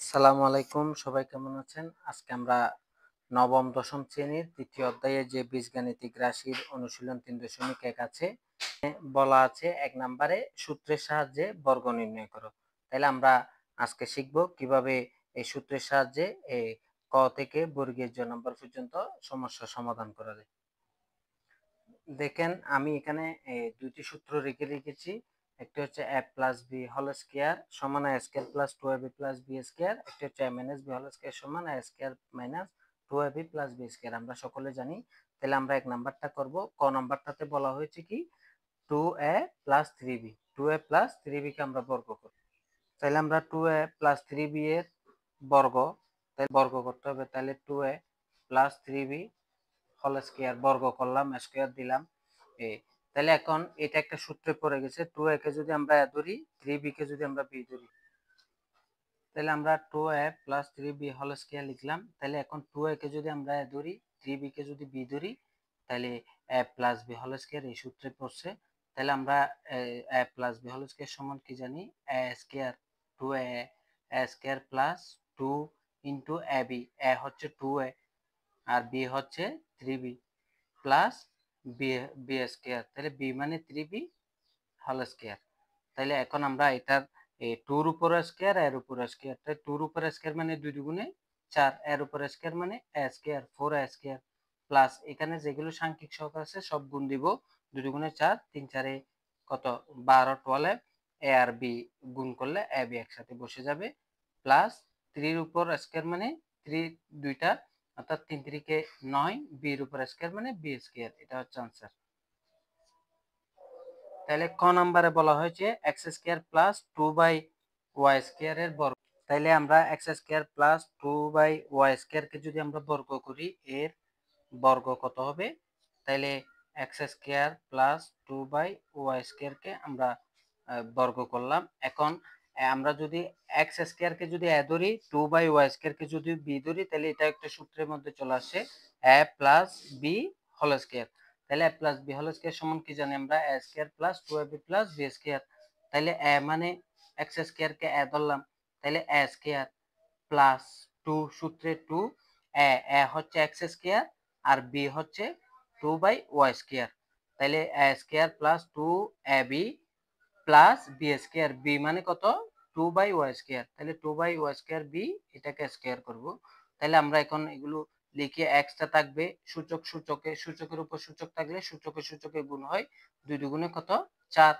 আসসালামু আলাইকুম, সবাই কেমন আছেন? আজকে আমরা নবম দশম শ্রেণীর তৃতীয় অধ্যায়ে যে বীজগাণিতিক রাশির অনুশীলন 3.1 আছে, বলা আছে 1 নম্বরে সূত্রের সাহায্যে বর্গ নির্ণয় করো। তাহলে আমরা আজকে শিখব কিভাবে এই সূত্রের সাহায্যে ক থেকে বর্গের জ নম্বর পর্যন্ত সমস্যা সমাধান করা যায়। দেখেন আমি এখানে দুইটি সূত্র রেখেছি। একটা হচ্ছে a plus b whole square সমান a square plus 2ab plus B square, একটা হচ্ছে a minus b whole square সমান a square minus 2ab plus B square. আমরা সকলে জানি। তাহলে আমরা এক নাম্বারটা করব। ক নাম্বারটাতে বলা হয়েছে কি 2a plus 3b, 2a plus 3b কে আমরা বর্গ করব। তাহলে আমরা 2a প্লাস 3b এর বর্গ, তাহলে বর্গ করতে হবে। তাহলে 2a plus 3b whole square বর্গ করলাম, স্কয়ার দিলাম। তাহলে এখন এটা একটা সূত্রে পড়ে গেছে। 2a কে যদি আমরা a ধরি, 3b কে যদি আমরা b ধরি, তাহলে আমরা 2a plus 3b whole square লিখলাম। তাহলে এখন 2a কে যদি আমরা a ধরি, 3b কে যদি b ধরি, তাহলে a plus b whole square এই সূত্রে পড়ছে। তাহলে আমরা a plus b whole square সমান কি জানি? a square 2a, a square plus 2 into ab। a হচ্ছে 2a আর b হচ্ছে 3b প্লাস বি স্কয়ার। তাহলে বি মানে 3b হোল স্কয়ার। তাহলে এখন আমরা এটার 2 এর উপর স্কয়ার, এর উপর স্কয়ার। তাই 2 এর উপর স্কয়ার মানে 2 দুগুণে 4, এর উপর স্কয়ার মানে a square 4a square plus এখানে যেগুলো সাংখ্যিক সহগ আছে সব গুণ দিব। 2 দুগুণে 4, 3 4 কত 12, 12 a আর b গুণ করলে a b একসাথে বসে যাবে প্লাস 3 এর উপর স্কয়ার মানে 3 দুইটা, অর্থাৎ 3 3 কে 9, b এর উপর স্কয়ার মানে b স্কয়ার। এটা হচ্ছে आंसर। তাহলে ক নম্বরে বলা হয়েছে x square plus 2/y square এর বর্গ। তাইলে আমরা x square plus 2/y square কে যদি আমরা বর্গ করি, এর বর্গ কত হবে? তাইলে x square plus 2/y square কে আমরা বর্গ করলাম। এখন আমরা যদি x স্কয়ার কে যদি a ধরি, 2/y স্কয়ার কে যদি b ধরি, তাহলে এটা একটা সূত্রের মধ্যে চলে আসে a plus b whole square. তাহলে a plus b whole square সমান কি জানি আমরা? a square plus 2ab plus b square. তাহলে a মানে x স্কয়ার কে a ধরলাম, তাহলে a স্কয়ার প্লাস 2 সূত্রে 2, a হচ্ছে x স্কয়ার আর b হচ্ছে 2/y স্কয়ার। তাহলে a square plus 2ab plus b square, b মানে কত? 2/y square. তাহলে 2/y স্কয়ার b, এটাকে স্কয়ার করব। তাহলে আমরা এখন এগুলো লিখে x টা থাকবে সূচক সূচকে, সূচকের উপর সূচক থাকলে সূচকে সূচকে গুণ হয়। 2 দুগুণে কত? 4।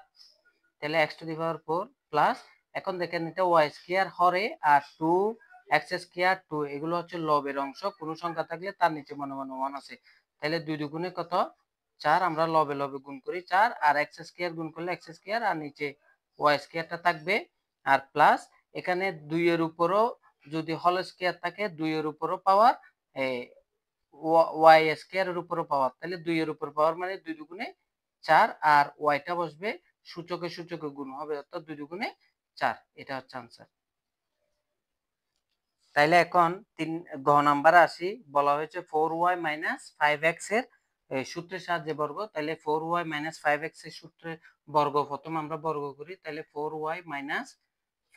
তাহলে x to the power 4 plus, এখন দেখেন এটা y স্কয়ার হরে আর 2 x স্কয়ার 2 এগুলো হচ্ছে লবের অংশ। কোন সংখ্যা থাকলে তার নিচে মনে মনে 1 আছে। তাহলে 2 দুগুণে কত? 4। আমরা লবে লবে গুণ করি 4 আর x স্কয়ার গুণ করলে x স্কয়ার আর নিচে y স্কয়ারটা থাকবে আর প্লাস এখানে 2 এর উপরও যদি হোল স্কয়ার থাকে 2 এর উপরও পাওয়ার, y স্কয়ার এর উপরও পাওয়ার। তাহলে 2 এর উপর পাওয়ার মানে 2 দুগুণে 4 আর y টা বসবে সূচকে সূচকে গুণ হবে, অর্থাৎ 2 দুগুণে 4। এটা হচ্ছে आंसर। তাইলে এখন 3 ঘ নাম্বারে আসি। বলা হয়েছে 4y 5x এর সূত্রের সাহায্যে বর্গ। তাহলে 4y 5x এর সূত্রে বর্গ প্রথম আমরা বর্গ করি। তাহলে 4y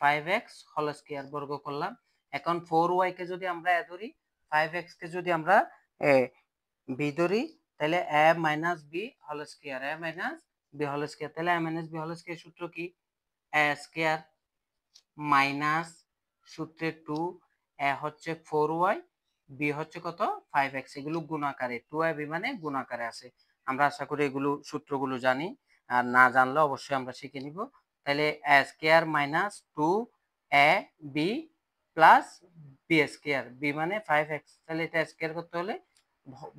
5x হোল স্কয়ার বর্গ করলাম। এখন 4y কে যদি আমরা a ধরি, 5x কে যদি আমরা b ধরি, তাহলে a minus b whole square, a minus b whole square. তাহলে a minus b whole square সূত্র কি? a স্কয়ার মাইনাস সূত্রে 2, a হচ্ছে 4y, b হচ্ছে কত? 5x। এগুলো গুণ আকারে, 2ab মানে গুণ আকারে আছে। আমরা আশা করি এগুলো সূত্রগুলো জানি, আর না জানলে অবশ্যই আমরা শিখে নিব। তাহলে a square minus 2ab plus b square, b মানে 5x। তাহলে এটা স্কয়ার করতে হলে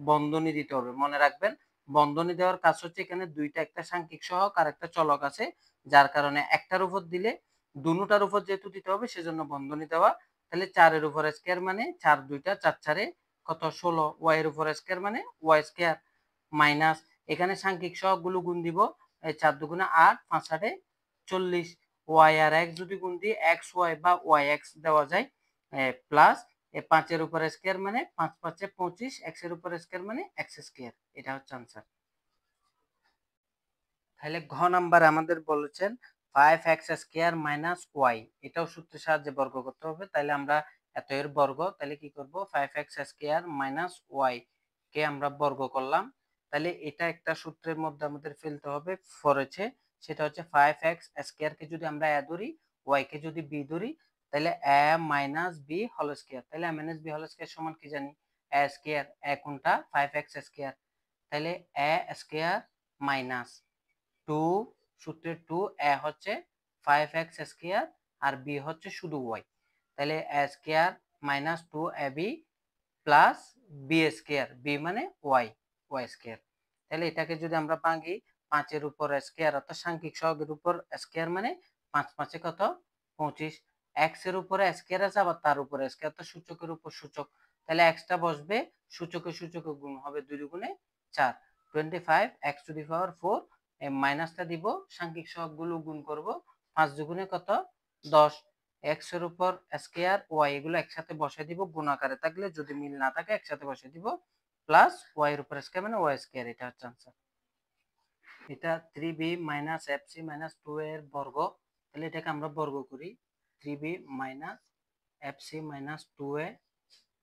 বন্ধনী দিতে হবে। মনে রাখবেন, বন্ধনী দেওয়ার কাজ হচ্ছে এখানে দুইটা, একটা সাংখ্যিক সহগ আর একটা চলক আছে, যার কারণে একটার উপর দিলে দুটার উপর যেহেতু দিতে হবে সেজন্য বন্ধনী দেওয়া। তাহলে 4 এর উপর স্কয়ার মানে 4 দুইটা 4 4 কত? 16। y এর উপর স্কয়ার মানে y স্কয়ার মাইনাস এখানে সাংখ্যিক সহগগুলো গুণ দিব। 4 দুগুণে 8, 5 8 40। y আর x যদি গুণ দিই x y বা y x দেওয়া যায় প্লাস 5 এর উপর স্কয়ার মানে 5 5 25, x এর উপর স্কয়ার মানে x স্কয়ার। এটা হচ্ছে आंसर। তাহলে ঘ নাম্বার আমাদের বলেছেন 5x স্কয়ার মাইনাস y, এটাও সূত্রের সাহায্যে বর্গ করতে হবে। তাহলে আমরা এত এর বর্গ, তাহলে কি করব 5x স্কয়ার মাইনাস y কে আমরা বর্গ করলাম। তাহলে এটা একটা সূত্রের মধ্যে আমাদের ফেলতে হবে পড়েছে, সেটা হচ্ছে 5x স্কয়ার কে যদি আমরা a ধরি, y কে যদি b ধরি, তাহলে a minus b whole square. তাহলে a minus b whole square সমান কি জানি, a স্কয়ার, a কোনটা 5x স্কয়ার, তাহলে a স্কয়ার মাইনাস 2, সূত্রের 2, a হচ্ছে 5x স্কয়ার আর b হচ্ছে শুধু y, তাহলে a square minus 2ab plus b square, b মানে y, y স্কয়ার। তাহলে এটাকে যদি আমরা ভাঙি 5 এর উপর স্কয়ার অর্থাৎ সাংখ্যিক সহগের উপর স্কয়ার মানে 5 5 কত 25, x এর উপরে স্কয়ার আছে আবার তার উপরে স্কয়ার অর্থাৎ সূচকের উপর সূচক, তাহলে x টা বসবে সূচকে সূচকে গুণ হবে 2 গুণে 4, 25 x টু দি পাওয়ার 4, এই মাইনাসটা দিব সাংখ্যিক সহগগুলো গুণ করব 5 দুগুণে কত 10, x এর উপর স্কয়ার y এগুলো একসাথে বসাই দিব গুণ আকারে থাকলে, যদি মিল না থাকে একসাথে বসাই দিব, প্লাস y এর উপর স্কয়ার মানে y স্কয়ার, এটা হচ্ছে आंसर। এটা 3b মাইনাস fc মাইনাস 2 এর বর্গ, তাহলে এটাকে আমরা বর্গ করি, 3b minus fc minus 2a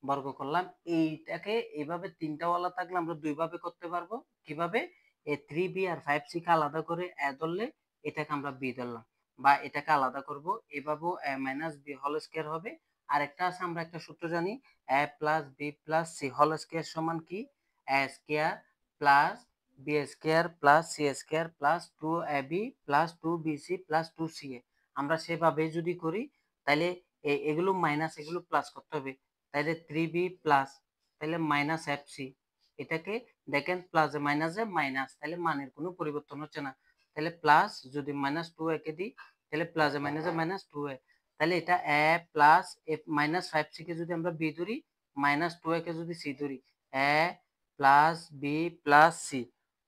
বর্গ করলাম। এইটাকে এইভাবে তিনটা ওয়ালা থাকলে আমরা দুই ভাবে করতে পারবো, কিভাবে, এই 3b আর 5c কে আলাদা করে a ধরলে এটাকে আমরা b ধরলাম, বা এটাকে আলাদা করব এভাবেও a minus b whole square হবে। আর একটা আছে, আমরা একটা সূত্র জানি a plus b plus c whole square সমান কি, a square plus b square plus c square plus 2ab plus 2bc plus 2ca। আমরা সেভাবে যদি করি তাহলে এগুলো মাইনাস এগুলো প্লাস করতে হবে, তাহলে 3b প্লাস, তাহলে মাইনাস fc, এটাকে দেখেন প্লাস মাইনাসে মাইনাস, তাহলে মানের কোনো পরিবর্তন হচ্ছে না, তাহলে প্লাস যদি মাইনাস 2a কে দিই তাহলে প্লাস মাইনাসে মাইনাস 2a, তাহলে এটা a প্লাস মাইনাস 5c কে যদি আমরা b ধরি, মাইনাস 2a কে যদি c ধরি, a plus b plus c,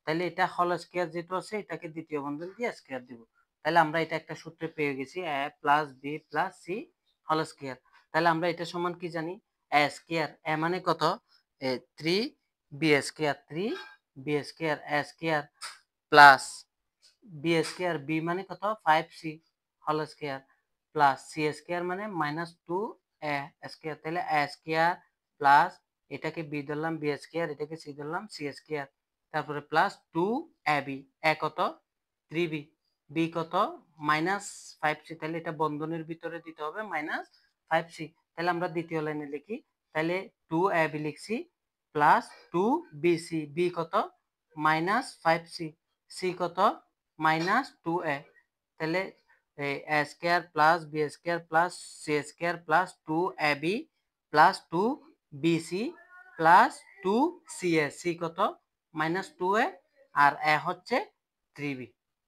তাহলে এটা হোল স্কয়ার যেটা আছে এটাকে দ্বিতীয় বন্ধনী দিয়ে স্কয়ার দিব, তাহলে আমরা এটা একটা সূত্রে পেয়ে গেছি a plus b plus c whole square. তাহলে আমরা এটা সমান কি জানি, a স্কয়ার, a মানে কত 3b square, 3b square, a square plus b square, b মানে কত 5c whole square plus c square মানে মাইনাস 2a স্কয়ার, তাহলে a স্কয়ার প্লাস এটাকে b ধরলাম b স্কয়ার, এটাকে c ধরলাম c স্কয়ার, তারপরে প্লাস 2ab, a কত 3b, b কত মাইনাস 5c, তাহলে এটা বন্ধনীর ভিতরে দিতে হবে মাইনাস 5c, তাহলে আমরা দ্বিতীয় লাইনে লিখি, তাহলে 2ab লিখছি প্লাস 2bc, b কত মাইনাস 5c, c কত মাইনাস 2a, তাহলে a square plus b square plus c square plus 2ab plus 2bc plus 2ca, c কত মাইনাস 2a আর a হচ্ছে 3b।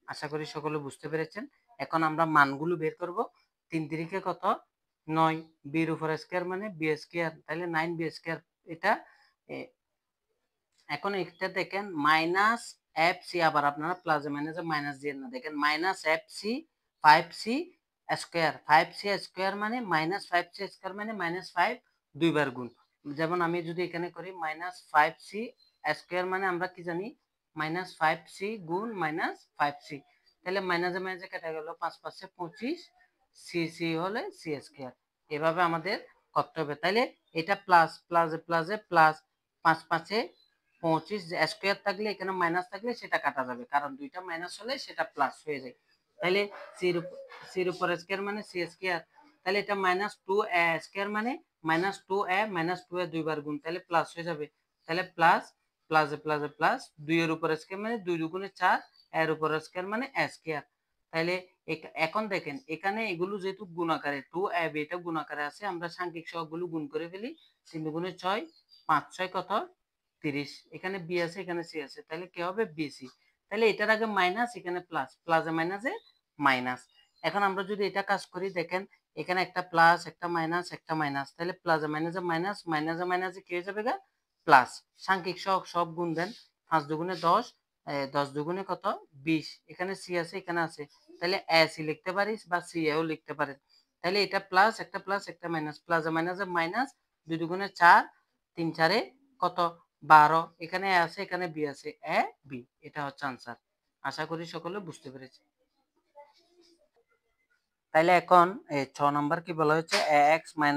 আশা করি সকলে বুঝতে পেরেছেন। এখন আমরা মানগুলো বের করব, 3 3 কত 9, b এর উপর স্কয়ার মানে b স্কয়ার, তাহলে 9b স্কয়ার, এটা এখন এটা দেখেন মাইনাস এফ সি, আবার আপনারা প্লাস মাইনাসে মাইনাস দিয়ে না, দেখেন minus F C 5c square, 5c square মানে মাইনাস 5c স্কয়ার মানে মাইনাস 5 দুইবার গুণ, যেমন আমি যদি এখানে করি মাইনাস 5c স্কয়ার মানে আমরা কি জানি মাইনাস 5c গুণ মাইনাস 5c, তাহলে মাইনাসে মাইনাসে কেটে গেল 5 5 25, সি সি হলে সি স্কয়ার, এভাবে আমাদের করতে হবে। তাহলে এটা প্লাস প্লাসে প্লাসে প্লাস 5 5 25 স্কয়ার থাকলে এখানে মাইনাস থাকলে সেটা কাটা যাবে, কারণ দুইটা মাইনাস হলে সেটা প্লাস হয়ে যায়, তাহলে সির উপর স্কয়ার মানে সি স্কয়ার, তাহলে এটা মাইনাস 2a স্কয়ার মানে মাইনাস 2a মাইনাস 2a দুইবার গুণ, তাহলে প্লাস হয়ে যাবে, তাহলে প্লাস প্লাসে প্লাসে প্লাস 2 এর উপর স্কয়ার মানে 2 দুগুণে 4, এর উপর স্কয়ার মানে a স্কয়ার, তাহলে এখন দেখেন এখানে এগুলো যেহেতু গুণ আকারে 2ab এটা গুণ আকারে আছে, আমরা সাংখ্যিক সহগগুলো গুণ করে ফেলি, 3 দুগুণে 6, 5 6 কত 30, এখানে বি আছে এখানে সি আছে, তাহলে কি হবে বিসি, তাহলে এটার আগে মাইনাস এখানে প্লাস, প্লাসে মাইনাসে মাইনাস। এখন আমরা যদি এটা কাজ করি দেখেন এখানে একটা প্লাস একটা মাইনাস একটা মাইনাস, তাহলে প্লাসে মাইনাসে মাইনাস, মাইনাসে মাইনাসে কি হয়ে যাবে গা প্লাস, সাংখ্যিক সহগ সব গুণ দেন, 5 দুগুণে 10, 10 দুগুণে কত 20, এখানে সি আছে এখানে আছে, তাহলে এ সি লিখতে পারিস বা সি এও লিখতে পারেন, তাহলে এটা প্লাস একটা মাইনাস, প্লাসে মাইনাসে মাইনাস, 2 দুগুণে 4, 3 4 কত 12, এখানে এ আছে এখানে বি আছে, এ বি, এটা হচ্ছে आंसर। আশা করি সকলে বুঝতে পেরেছে। তাইলে এখন 6 নাম্বার কি বলা হচ্ছে ax - by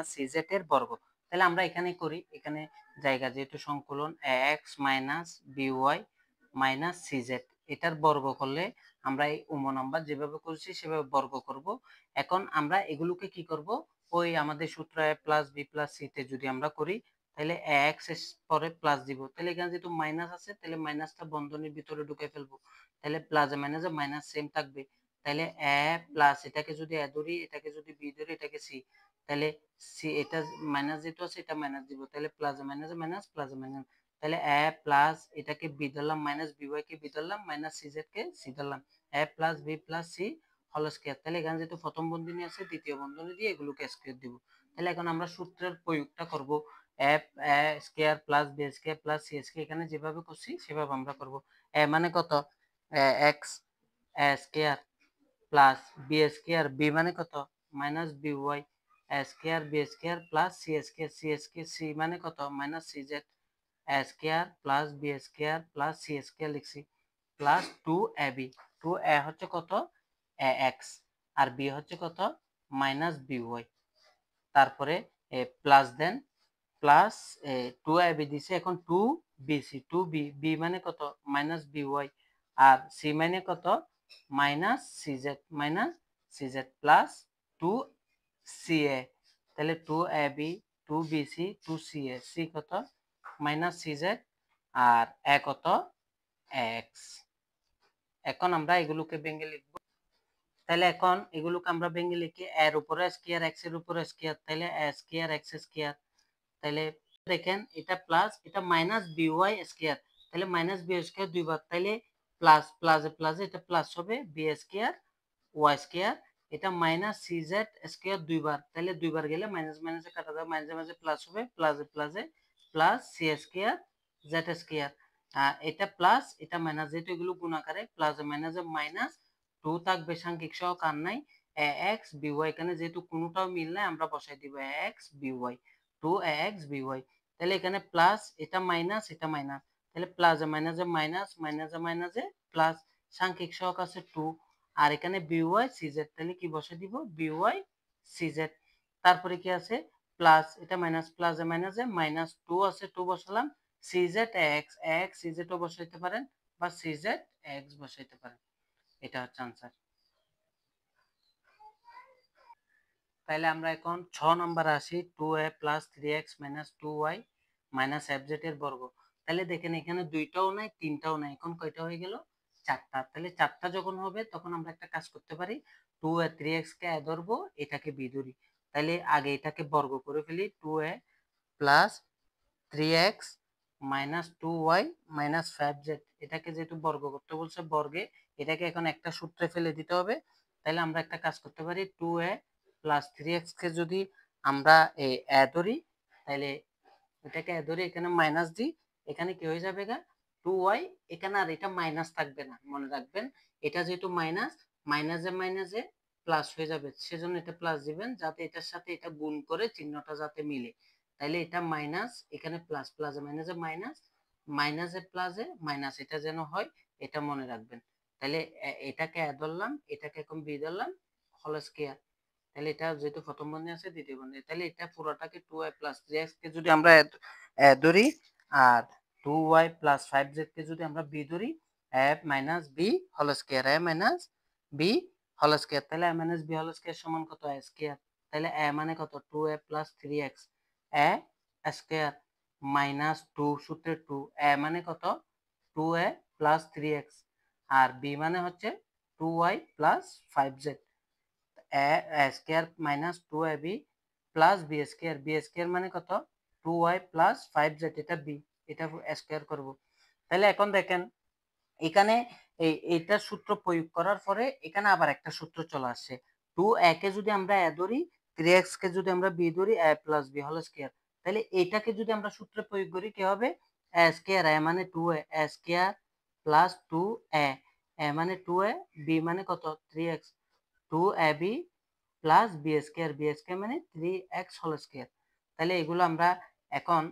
- cz এর বর্গ। তাহলে আমরা এখানে করি, এখানে জায়গা যেহেতু সংকলন ax - by - cz এটার বর্গ করলে আমরা এই নাম্বার যেভাবে করছি সেভাবে বর্গ করব। এখন আমরা এগুলোকে কি করব, ওই আমাদের সূত্র a + b + c তে যদি আমরা করি তাহলে ax এর পরে প্লাস দিব, তাহলে এখানে যেহেতু মাইনাস আছে তাহলে মাইনাসটা বন্ধনীর ভিতরে ঢুকে ফেলবো, তাহলে প্লাস মাইনাসে মাইনাস সেম থাকবে। তাহলে a প্লাস এটাকে যদি a ধরি, এটাকে যদি b ধরি, এটাকে c, তাহলে c এটা মাইনাস যেটা আছে এটা মাইনাস দিব, তাহলে প্লাস মাইনাসে মাইনাস প্লাস মাইনাস, তাহলে a প্লাস এটাকে b ধরলাম মাইনাস by কে b ধরলাম মাইনাস cz কে c ধরলাম, a plus b plus c whole square. তাহলে এখানে যেহেতু প্রথম বন্ধনী আছে দ্বিতীয় বন্ধনী দিয়ে এগুলোকে স্কয়ার দিব। তাহলে এখন আমরা সূত্রের প্রয়োগটা করব, a square plus b square plus c square, এখানে যেভাবে করছি সেভাবে আমরা করব। a মানে কত x a square plus B square, B মানে কত minus B Y square, B square plus C square, C square, C মানে কত minus C Z square plus B square plus C square লিখছি প্লাস 2ab, 2a হচ্ছে কত X আর B হচ্ছে কত মাইনাস বি ওয়াই, তারপরে প্লাস দেন প্লাস 2ab দিছে, এখন 2bc, 2b, b মানে কত মাইনাস by আর c মানে কত মাইনাস cz প্লাস 2ca, তাহলে 2ab, 2bc, 2ca, c কত মাইনাস cz আর a কত x। এখন আমরা এগুলোকে ভেঙে লিখব, তাহলে এখন এগুলোকে আমরা ভেঙে লিখি, এর উপরে স্কয়ার x এর উপরে স্কয়ার, তাহলে a স্কয়ার x স্কয়ার, তাহলে দেখেন এটা প্লাস এটা মাইনাস by স্কয়ার, তাহলে মাইনাস by স্কয়ার দুইবার, তাহলে প্লাস প্লাসে প্লাসে এটা প্লাস হবে b স্কয়ার y স্কয়ার, এটা মাইনাস cz স্কয়ার দুইবার, তাহলে দুইবার গেলে মাইনাস মাইনাসে কাটা যাবে, মাইনাসে মাইনাসে প্লাস হবে প্লাসে প্লাসে plus c square z square, এটা প্লাস এটা মাইনাস, যেহেতু এগুলো গুণ আকারে প্লাসে মাইনাসে মাইনাস 2 থাকবে সাংখ্যিক সহগ আর নাই ax by, এখানে যেহেতু কোনোটাও মিল নাই আমরা বসাই দিব ax by 2ax by, তাহলে এখানে প্লাস এটা মাইনাস এটা মাইনাস, তাহলে প্লাসে মাইনাসে মাইনাস মাইনাসে মাইনাসে প্লাস সাংখ্যিক সহগ আছে 2 আর এখানে by cz, তাহলে কি বসে দিব by cz, তারপরে কি আছে প্লাস এটা মাইনাস প্লাসে মাইনাসে মাইনাস 2 আছে 2 বসালাম cz x, x cz ও বসাইতে পারেন বা cz x বসাইতে পারেন, এটা হচ্ছে आंसर। তাহলে আমরা এখন 6 নম্বরে আসি, 2a plus 3x minus 2y minus fz এর বর্গ। তাহলে দেখেন এখানে দুইটাও নাই তিনটাও নাই, এখন কয়টা হয়ে গেল চারটা, তাহলে চারটা যখন হবে তখন আমরা একটা কাজ করতে পারি, 2a 3x কে a ধরবো এটাকে b ধরি, তাহলে আগে এটাকে বর্গ করে ফেলি, 2a plus 3x minus 2y minus 5z, এটাকে যেহেতু বর্গ করতে বলছে বর্গে এটাকে এখন একটা সূত্রে ফেলে দিতে হবে, তাহলে আমরা একটা কাজ করতে পারি, 2a প্লাস 3x কে যদি আমরা a ধরি তাহলে এটাকে a ধরি এখানে মাইনাস দিই, এখানে কি হয়ে যাবে গা 2y, এখানে আর এটা মাইনাস থাকবে না, মনে রাখবেন এটা যেহেতু মাইনাস মাইনাসে মাইনাসে প্লাস হয়ে যাবে, সেজন্য এটা প্লাস দিবেন যাতে এটার সাথে এটা গুণ করে চিহ্নটা যাতে মিলে, তাহলে এটা মাইনাস এখানে প্লাস প্লাসে মাইনাসে মাইনাস মাইনাসে প্লাসে মাইনাস, এটা যেন হয় এটা মনে রাখবেন। তাহলে এটাকে a ধরলাম এটাকে এখন b ধরলাম হোল স্কয়ার, তাহলে এটা যেহেতু প্রথম বন্ধনী আছে দ্বিতীয় বন্ধনী, তাহলে এটা পুরোটাকে 2y প্লাস 3x কে যদি আমরা a ধরি আর 2y প্লাস 5z কে যদি আমরা b ধরি a minus b whole square, a minus b whole square, তাহলে a minus b whole square সমান কত a স্কয়ার, তাহলে a মানে কত 2a plus 3x a square minus 2 সূত্রে 2, a মানে কত 2a প্লাস 3x আর b মানে হচ্ছে 2y plus 5z, a square minus 2ab plus b square, b square মানে কত 2y প্লাস 5z, এটা b, এটা স্কয়ার করব। তাহলে এখন দেখেন এখানে এইটা সূত্র প্রয়োগ করার পরে এখানে আবার একটা সূত্র চলে আসছে, 2a কে যদি আমরা a ধরি 3x কে যদি আমরা b ধরি a plus b whole square, তাহলে এটাকে যদি আমরা সূত্রে প্রয়োগ করি কি হবে a স্কয়ার, a মানে 2a, a square plus 2a, a মানে 2a, b মানে কত 3x, 2ab plus b square, b square মানে 3x হোল স্কয়ার, তাহলে এগুলো আমরা এখন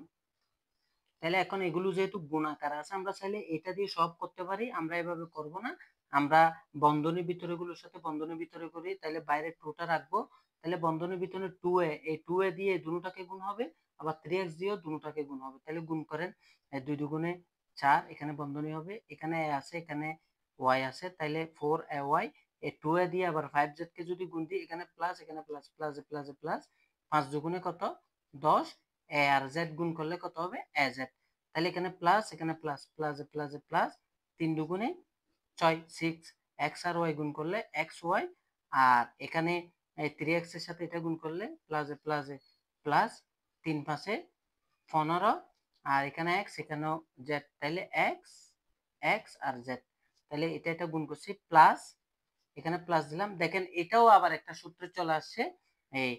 তাহলে এখন এগুলো যেহেতু গুণাকার আছে আমরা চাইলে এটা দিয়ে সব করতে পারি, আমরা এভাবে করব না, আমরা বন্ধনীর ভিতরেগুলোর সাথে বন্ধনীর ভিতরে করি, তাহলে বাইরে 2টা রাখবো, তাহলে বন্ধনীর ভিতরে 2a, এই 2a দিয়ে দুটোটাকে গুণ হবে, আবার 3x দিয়েও দুটোটাকে গুণ হবে। তাহলে গুণ করেন, 2 দুগুণে 4, এখানে বন্ধনী হবে, এখানে a আছে, এখানে y আছে, তাহলে 4ay, এই 2a দিয়ে আবার 5z কে যদি গুণ দিই, এখানে প্লাস, এখানে প্লাস, প্লাসে প্লাসে প্লাস, 5 দুগুণে কত 10, a আর z গুণ করলে কত হবে az, তাহলে এখানে প্লাস, এখানে প্লাস, প্লাসে প্লাসে প্লাস, 3 দুগুণে 6, 6, x আর y গুণ করলে xy, আর এখানে এই 3x এর সাথে এটা গুণ করলে প্লাসে প্লাসে প্লাস, 3 5 15, আর এখানে x, এখানেও z, তাহলে x, x আর z, তাহলে এটা গুণ করছি প্লাস, এখানে প্লাস দিলাম। দেখেন এটাও আবার একটা সূত্রে চলে আসছে, এই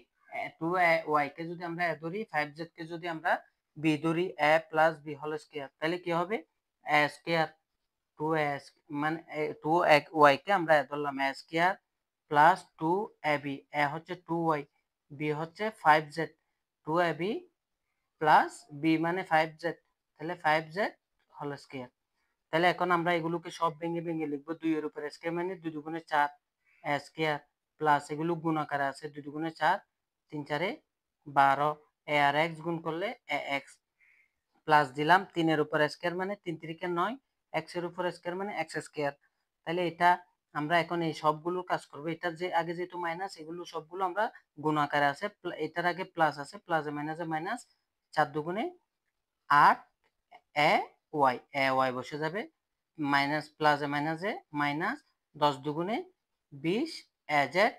2y কে যদি আমরা a ধরি, 5z কে যদি আমরা b ধরি, a plus b whole square, তাহলে কি হবে a স্কয়ার 2a, মানে 2y কে আমরা ধরলাম a square plus 2ab, a হচ্ছে 2y, b হচ্ছে 5z, 2ab প্লাস b মানে 5z, তাহলে 5z হোল স্কয়ার। তাহলে এখন আমরা এগুলোকে সব ভেঙে ভেঙে লিখবো, 2 এর উপর স্কয়ার মানে 2 দুগুণে 4 স্কয়ার, প্লাস এগুলো গুণ আকারে আছে, 2 দুগুণে 4, 3 4 12, a আর x গুণ করলে ax, প্লাস দিলাম 3 এর উপর স্কয়ার মানে 3 3 9, x এর উপর স্কয়ার মানে x স্কয়ার। তাহলে এটা আমরা এখন এই সবগুলো কাজ করব, এটা যে আগে যেহেতু মাইনাস, এগুলো সবগুলো আমরা গুণ আকারে আছে, এটার আগে প্লাস আছে, প্লাসে মাইনাসে মাইনাস, 4 দুগুণে 8 এ ওয়াই বসে যাবে, মাইনাস প্লাসে মাইনাসে মাইনাস, 10 দুগুণে 20 জেড,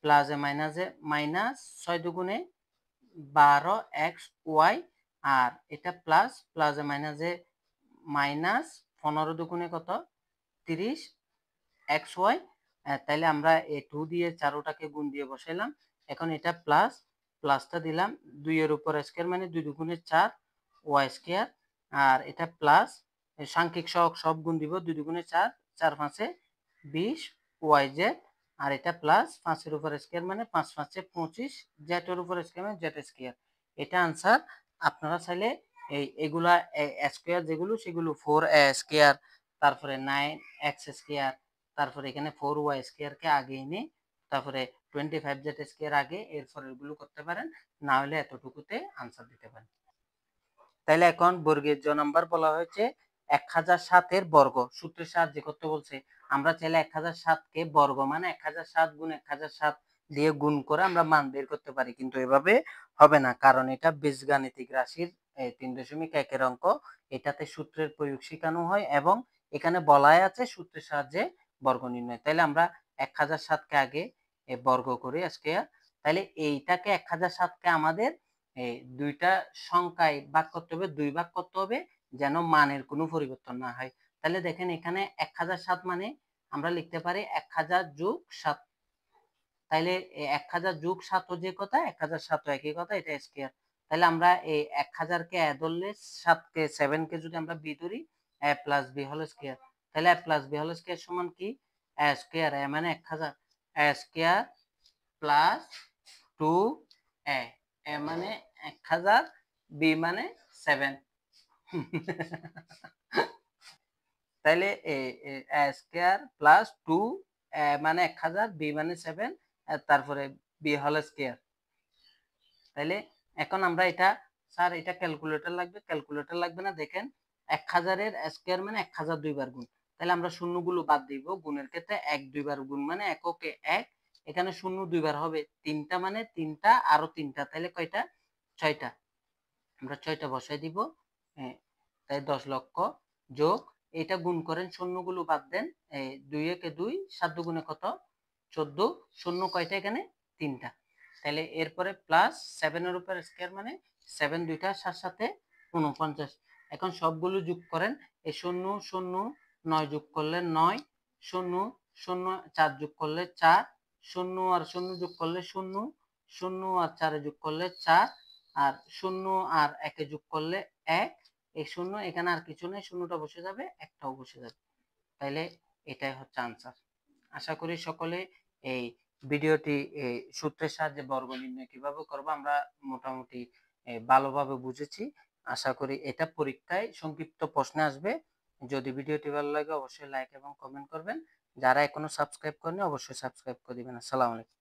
প্লাসে মাইনাসে মাইনাস, 6 দুগুণে 12 এক্স ওয়াই, আর এটা প্লাস, প্লাসে মাইনাসে মাইনাস, 15 দুগুণে কত 30 এক্স ওয়াই। তাইলে আমরা এই 2 দিয়ে চারোটাকে গুণ দিয়ে বসাইলাম, এখন এটা প্লাস, প্লাসটা দিলাম, 2 এর উপর স্কয়ার মানে 2 দুগুণে 4 ওয়াই স্কয়ার, আর এটা প্লাস, সাংখ্যিক সহগ সব গুণ দিব, 2 দুগুণে 4, 4 5 20 ওয়াই জেড, আর এটা প্লাস 5 এর উপর স্কয়ার মানে 5 5 25 জেড এর উপর স্কয়ার মানে জেড স্কয়ার। এটা আনসার। আপনারা চাইলে এগুলা স্কয়ার যেগুলো সেগুলো 4a স্কয়ার, তারপরে 9x স্কয়ার, তারপরে এখানে 4y স্কয়ার কে আগে এনে তারপরে 25z স্কয়ার আগে, এরপর এগুলো করতে পারেন, না হলে এতটুকুতে আনসার দিতে পারেন। তাইলে এখন বর্গের জ নাম্বার বলা হয়েছে 1007 এর বর্গ সূত্রের সাহায্যে করতে বলছে। আমরা চাইলে 1007 কে বর্গ মানে 1007 গুণ 1007 দিয়ে গুণ করে আমরা মান বের করতে পারি, কিন্তু এভাবে হবে না, কারণ এটা বীজগাণিতিক রাশির 3.1 এর অঙ্ক, এটাতে সূত্রের প্রয়োগ শেখানো হয় এবং এখানে বলাই আছে সূত্রের সাহায্যে বর্গ নির্ণয়। তাইলে আমরা 1007 কে আগে বর্গ করি আজকে, তাইলে এইটাকে 1007 কে আমাদের এই দুইটা সংখ্যায় ভাগ করতে হবে, 2 ভাগ করতে হবে, যেন মানের কোনো পরিবর্তন না হয়। তাহলে দেখেন এখানে 1007 মানে আমরা লিখতে পারি 1000 যোগ 7, তাইলে 1000 যোগ 7 ও যে কথা 1007 ও একই কথা, এটা স্কয়ার। তাহলে আমরা এই 1000 কে a ধরলে 7 কে 7 কে যদি আমরা b ধরি, a plus b whole square, তাহলে a plus b whole square সমান কি a স্কয়ার, a মানে 1000, a square plus 2a, a মানে 1000, b মানে 7। তাইলে a স্কয়ার প্লাস 2, a মানে 1000, b মানে 7, তারপরে b হোল স্কয়ার। তাইলে এখন আমরা এটা, স্যার এটা ক্যালকুলেটর লাগবে, ক্যালকুলেটর লাগবে না, দেখেন 1000 এর স্কয়ার মানে 1000 দুইবার গুণ, তাহলে আমরা শূন্যগুলো বাদ দিব, গুণের ক্ষেত্রে 1 দুইবার গুণ মানে এককে 1, এখানে শূন্য দুইবার হবে, 3টা মানে 3টা আরো 3টা, তাহলে কয়টা 6টা, আমরা 6টা বসাই দিব, তাই 10 লক্ষ যোগ, এটা গুণ করেন, শূন্যগুলো বাদ দেন, 2 একে 2, 7 দুগুণে কত 14, শূন্য কয়টা এখানে 3টা, তাহলে এরপরে প্লাস 7 এর উপর স্কয়ার মানে 7 দুইটা 7 সাথে 49, এখন সবগুলো যোগ করেন, এই 0 0 9 যোগ করলে 9, 0 0 4 যোগ করলে 4, 0 আর 0 যোগ করলে 0, 0 আর 4 যোগ করলে 4, আর 0 আর 1 যোগ করলে 1, এই 0 এখানে আর কিছু নেই, শূন্যটা বসে যাবে, একটাও বসে যাবে, তাইলে এটাই হচ্ছে আনসার। আশা করি সকলে এই ভিডিওটি সূত্রের সাহায্যে বর্গ নির্ণয় কিভাবে করব আমরা মোটামুটি ভালোভাবে বুঝেছি। আশা করি এটা পরীক্ষায় সংক্ষিপ্ত প্রশ্নে আসবে। যদি ভিডিওটি ভালো লাগে অবশ্যই লাইক এবং কমেন্ট করবেন। যারা এখনো সাবস্ক্রাইব করেনি অবশ্যই সাবস্ক্রাইব করে দিবেন। আসসালামু আলাইকুম।